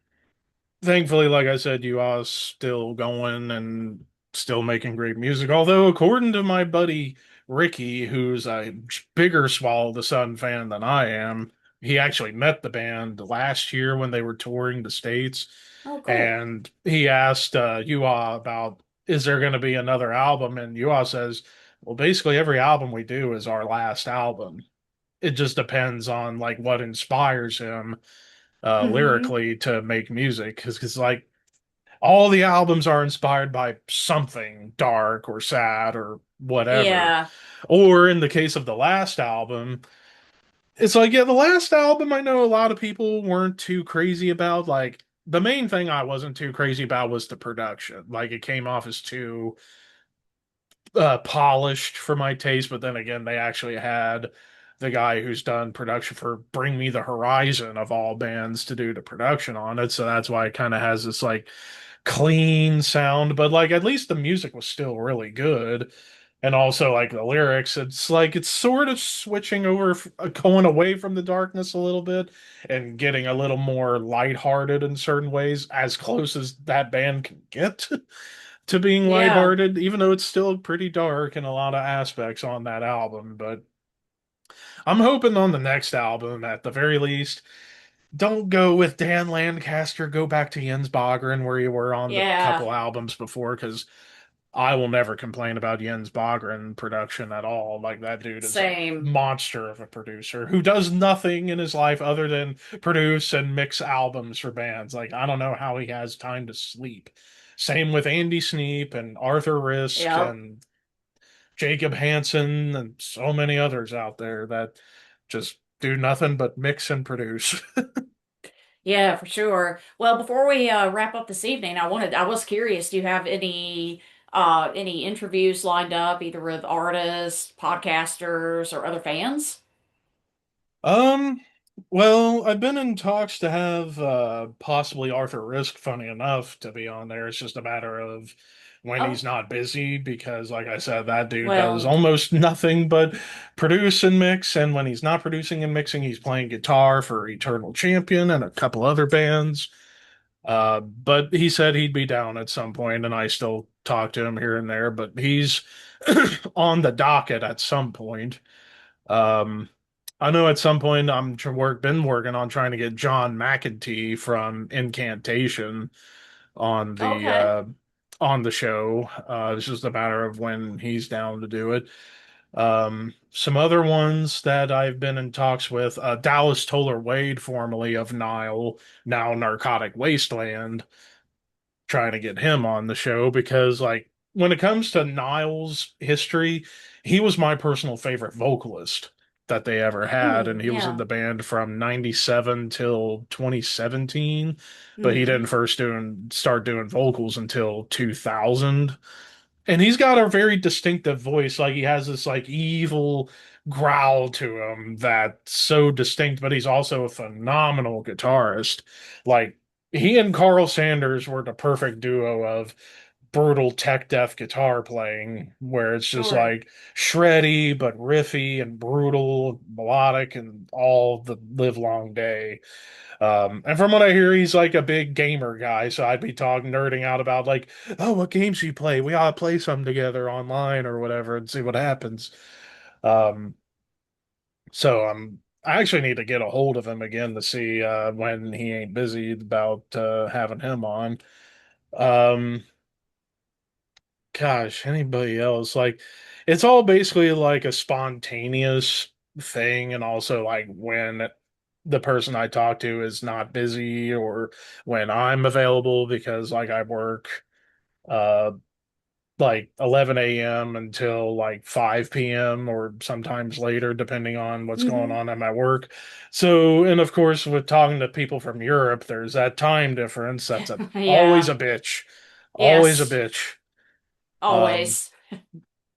thankfully, like I said, you are still going and still making great music. Although, according to my buddy Ricky, who's a bigger Swallow the Sun fan than I am, he actually met the band last year when they were touring the States, Oh, cool. and he asked Yuah about, is there going to be another album? And Yuah says, well, basically every album we do is our last album. It just depends on like what inspires him Hmm. lyrically to make music, because like all the albums are inspired by something dark or sad or whatever. Yeah. Or in the case of the last album, it's like, yeah, the last album I know a lot of people weren't too crazy about. Like, the main thing I wasn't too crazy about was the production. Like, it came off as too polished for my taste, but then again, they actually had the guy who's done production for Bring Me the Horizon of all bands to do the production on it. So that's why it kind of has this like clean sound, but like at least the music was still really good. And also like the lyrics, it's like it's sort of switching over, going away from the darkness a little bit and getting a little more lighthearted in certain ways, as close as that band can get to being Yeah. lighthearted, even though it's still pretty dark in a lot of aspects on that album. But I'm hoping on the next album, at the very least, don't go with Dan Lancaster. Go back to Jens Bogren where you were on the Yeah. couple albums before, because I will never complain about Jens Bogren production at all. Like that dude is a Same. monster of a producer who does nothing in his life other than produce and mix albums for bands. Like I don't know how he has time to sleep. Same with Andy Sneap and Arthur Risk Yep. and Jacob Hansen and so many others out there that just do nothing but mix and produce. Yeah, for sure. Well, before we wrap up this evening, I was curious, do you have any interviews lined up either with artists, podcasters, or other fans? Um, well, I've been in talks to have possibly Arthur Risk, funny enough, to be on there. It's just a matter of when Oh, he's not busy because, like I said, that dude does well, almost nothing but produce and mix. And when he's not producing and mixing, he's playing guitar for Eternal Champion and a couple other bands. But he said he'd be down at some point, and I still talk to him here and there, but he's on the docket at some point. Um, I know at some point been working on trying to get John McEntee from Incantation on okay. the show. It's just a matter of when he's down to do it. Some other ones that I've been in talks with, Dallas Toller Wade, formerly of Nile, now Narcotic Wasteland, trying to get him on the show because like when it comes to Niles' history, he was my personal favorite vocalist that they ever had, Oh, and he was in yeah. the band from 97 till 2017, but he Hmm. didn't start doing vocals until 2000. And he's got a very distinctive voice. Like he has this like evil growl to him that's so distinct, but he's also a phenomenal guitarist. Like he and Carl Sanders were the perfect duo of brutal tech death guitar playing, where it's just Sure. like shreddy but riffy and brutal, melodic, and all the live long day. And from what I hear, he's like a big gamer guy. So I'd be talking, nerding out about like, oh, what games do you play? We ought to play some together online or whatever and see what happens. Um, I actually need to get a hold of him again to see when he ain't busy about having him on. Um, Gosh, anybody else? Like, it's all basically like a spontaneous thing, and also like when the person I talk to is not busy or when I'm available because like I work uh like 11 a.m. until like 5 p.m. or sometimes later, depending on what's going Hmm. on at my work. So, and of course, with talking to people from Europe, there's that time difference. Always Yeah. a bitch. Always a Yes. bitch. Um, Always.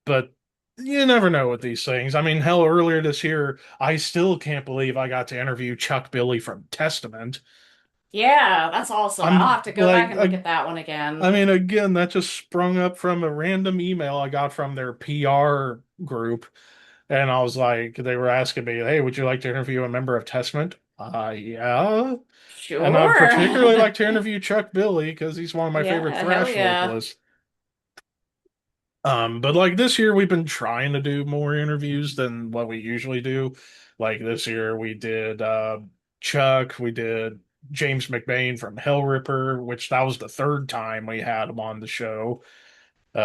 but you never know with these things. I mean, hell, earlier this year, I still can't believe I got to interview Chuck Billy from Testament. Yeah, that's awesome. I'll I'm have to go back like, and look at that one again. I mean, again, that just sprung up from a random email I got from their PR group. And I was like, they were asking me, hey, would you like to interview a member of Testament? Yeah. And I'd Sure. particularly like to interview Chuck Billy because he's one of my favorite Yeah, hell thrash yeah. vocalists. But like this year, we've been trying to do more interviews than what we usually do. Like this year, we did Chuck, we did James McBain from Hell Ripper, which that was the third time we had him on the show.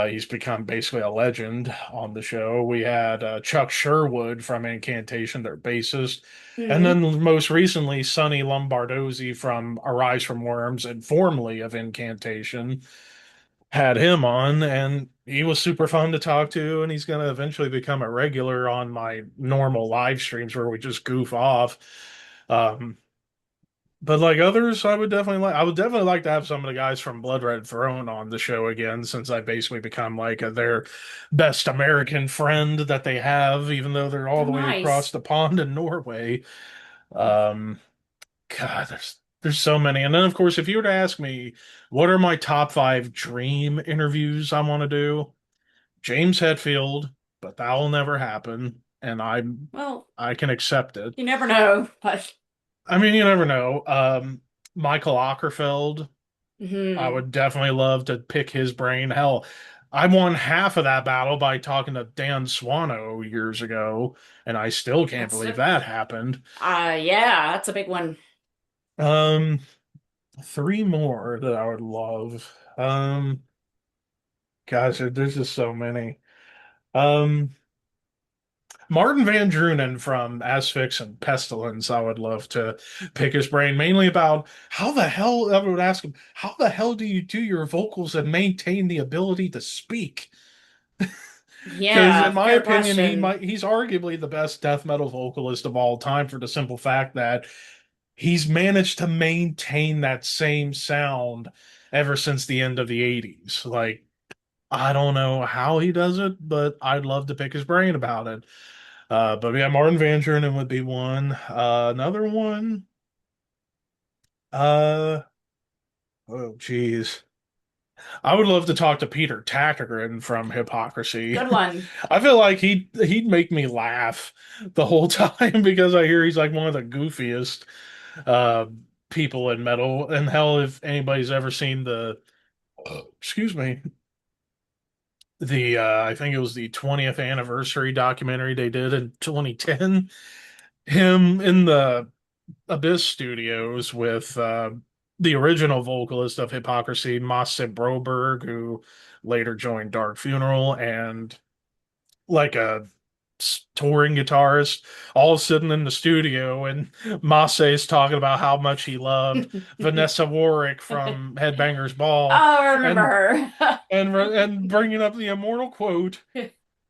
He's become basically a legend on the show. We had Chuck Sherwood from Incantation, their bassist, and Hmm. then most recently Sonny Lombardozzi from Arise from Worms and formerly of Incantation had him on, and he was super fun to talk to. And he's going to eventually become a regular on my normal live streams where we just goof off. Um, but like others, I would definitely like to have some of the guys from Blood Red Throne on the show again, since I basically become like their best American friend that they have, even though they're all Oh, the way across nice. the pond in Norway. Um, God, there's so many. And then of course, if you were to ask me, what are my top five dream interviews I want to do? James Hetfield, but that will never happen, and Well, I can accept it. you never know, but I mean, you never know. Michael Ockerfeld, I hmm, would definitely love to pick his brain. Hell, I won half of that battle by talking to Dan Swano years ago, and I still can't that's believe a that happened. yeah, that's a big one. Um, three more that I would love. Gosh, there's just so many. Um, Martin Van Drunen from Asphyx and Pestilence, I would love to pick his brain, mainly about how the hell, I would ask him, how the hell do you do your vocals and maintain the ability to speak? Because in Yeah, my fair opinion, question. he's arguably the best death metal vocalist of all time for the simple fact that he's managed to maintain that same sound ever since the end of the 80s. Like, I don't know how he does it, but I'd love to pick his brain about it. But yeah, Martin Van Drunen would be one. Another one. Uh, oh, geez. I would love to talk to Peter Tägtgren from Hypocrisy. Good one. I feel like he'd make me laugh the whole time because I hear he's like one of the goofiest uh people in metal. And hell, if anybody's ever seen excuse me, the I think it was the 20th anniversary documentary they did in 2010, him in the Abyss Studios with the original vocalist of Hypocrisy, Mosse Broberg, who later joined Dark Funeral, and like a touring guitarist, all sitting in the studio, and Mosse is talking about how much he loved Vanessa Warwick from Headbangers Ball, Oh, I remember and her. and bringing up the immortal quote.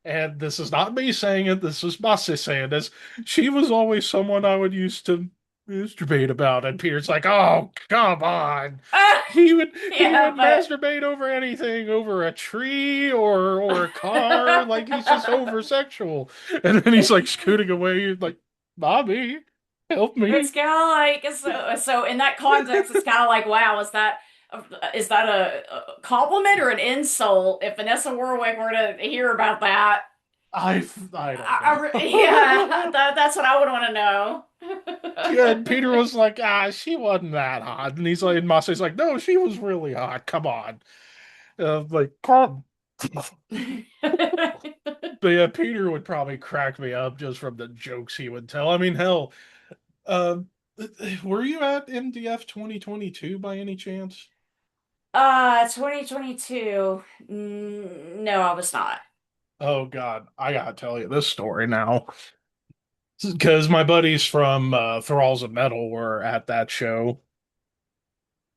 And this is not me saying it, this is Masi saying this. She was always someone I would used to masturbate about. And Peter's like, oh, come on. Ah, He yeah, would but masturbate over anything, over a tree or a car. Like he's just over sexual. And then he's like scooting away, he's like, Bobby, help it's me. kind of like so in that context, it's kind of like, wow, is that a compliment or an insult? If Vanessa Warwick were to hear about that, I don't know. yeah, that's what I would want to know. Yeah, and Peter was like, she wasn't that hot. And he's like, and Massey's like, no, she was really hot. Come on. Like, come. But yeah, Peter would probably crack me up just from the jokes he would tell. I mean, hell, um, were you at MDF 2022 by any chance? 2022. No, I was not. Oh God, I gotta tell you this story now. Because my buddies from Thralls of Metal were at that show.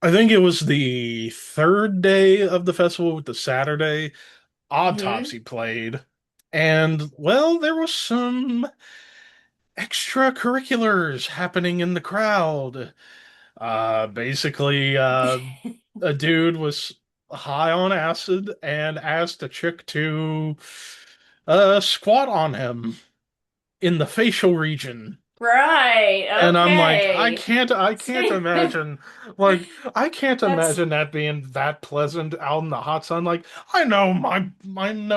I think it was the third day of the festival with the Saturday. Hmm. Autopsy played. And, well, there was some extracurriculars happening in the crowd. Basically, a dude was high on acid and asked a chick to squat on him in the facial region. Right. And I'm like, Okay. I can't See, imagine, like, I can't that's imagine that being that pleasant out in the hot sun. Like, I know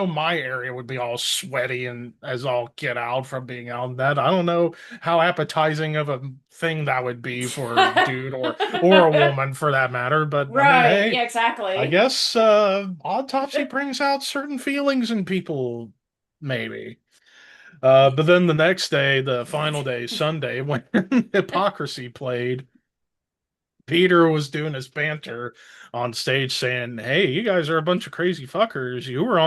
my area would be all sweaty and as all get out from being out in that. I don't know how appetizing of a thing that would be for a dude or a woman for that matter. But I mean, right. hey, Yeah, I exactly. guess autopsy brings out certain feelings in people, maybe. But then the next day, the final day, Sunday, when Hypocrisy played, Peter was doing his banter on stage saying, "Hey, you guys are a bunch of crazy fuckers. You were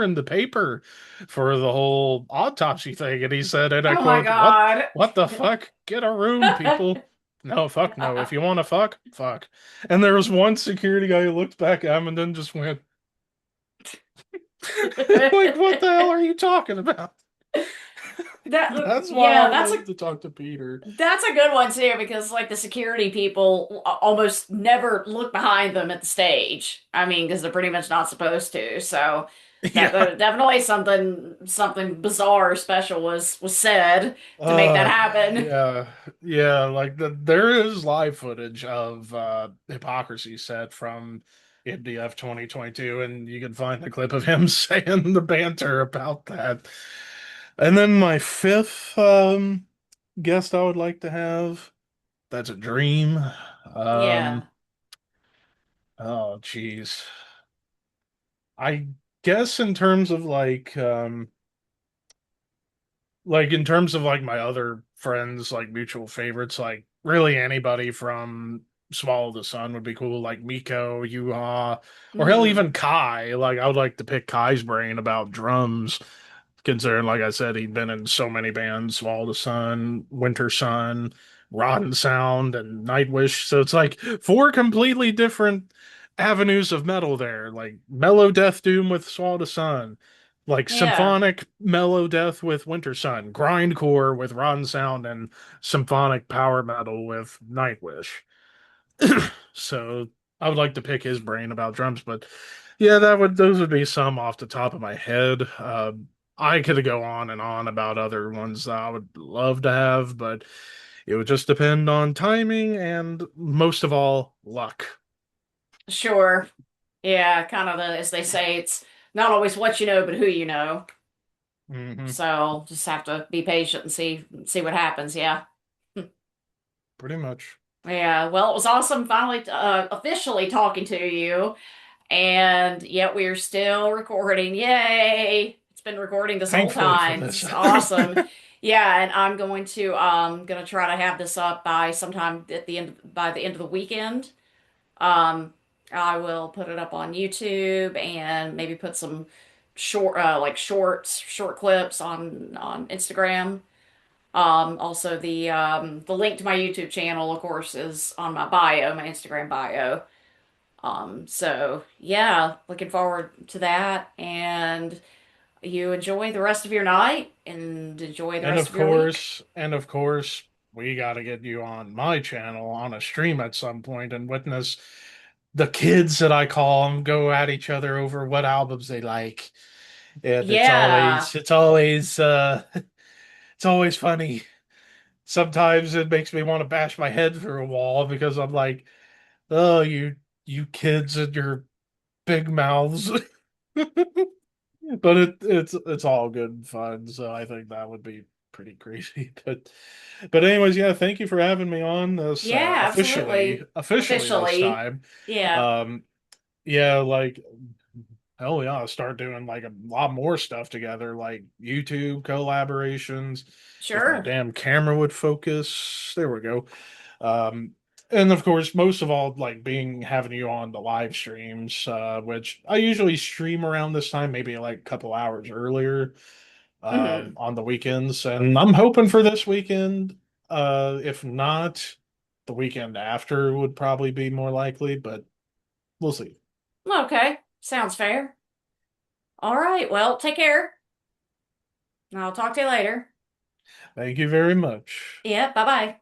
in the paper for the whole autopsy thing." And he said, and I Oh my quote, God. what the fuck? Get a room, people." No, fuck no. If you want to fuck, fuck. And there was one security guy who looked back at him and then just went, like, what the hell are you talking about? That's why I Yeah, love to talk to Peter. that's a good one too, because like the security people almost never look behind them at the stage. I mean, because they're pretty much not supposed to. So Yeah. definitely something bizarre or special was said to make that Uh, happen. yeah, yeah. Like there is live footage of hypocrisy set from IndieF 2022, and you can find the clip of him saying the banter about that. And then my fifth guest I would like to have. That's a dream. Um, Yeah. oh, geez. I guess in terms of like in terms of like my other friends, like mutual favorites, like really anybody from Swallow the Sun would be cool, like Miko, Yuha, or hell, Hmm. even Kai. Like I would like to pick Kai's brain about drums, considering, like I said, he'd been in so many bands, Swallow the Sun, Winter Sun, Rotten Sound, and Nightwish. So it's like four completely different avenues of metal there, like mellow death doom with Swallow the Sun, like Yeah. symphonic mellow death with Winter Sun, grindcore with Rotten Sound, and symphonic power metal with Nightwish. So I would like to pick his brain about drums, but yeah, that would those would be some off the top of my head. I could go on and on about other ones that I would love to have, but it would just depend on timing and most of all, luck. Sure. Yeah, kind of as they say, it's not always what you know, but who you know. Hmm. So just have to be patient and see what happens. Yeah. Pretty much. Yeah. Well, it was awesome finally officially talking to you. And yet we're still recording. Yay! It's been recording this whole Thankfully for time. this. This is awesome. Yeah, and I'm going to try to have this up by sometime at the end by the end of the weekend. Um I will put it up on YouTube and maybe put some short clips on Instagram. Also the link to my YouTube channel, of course, is on my bio, my Instagram bio. So yeah, looking forward to that. And you enjoy the rest of your night and enjoy the rest of your week. And of course, we got to get you on my channel on a stream at some point and witness the kids that I call them go at each other over what albums they like. And Yeah. it's always funny. Sometimes it makes me want to bash my head through a wall because I'm like, oh, you kids and your big mouths. But it's all good and fun, so I think that would be pretty crazy. But anyways, yeah, thank you for having me on this Yeah, officially absolutely. officially this Officially. time. Yeah. Um yeah, like hell yeah, I'll start doing like a lot more stuff together, like YouTube collaborations if my Sure. damn camera would focus. There we go. Um, and of course, most of all, like being having you on the live streams, which I usually stream around this time, maybe like a couple hours earlier, Hmm. on the weekends. And I'm hoping for this weekend. If not, the weekend after would probably be more likely, but we'll see. Okay. Sounds fair. All right. Well, take care. I'll talk to you later. Thank you very much. Yeah. Bye bye.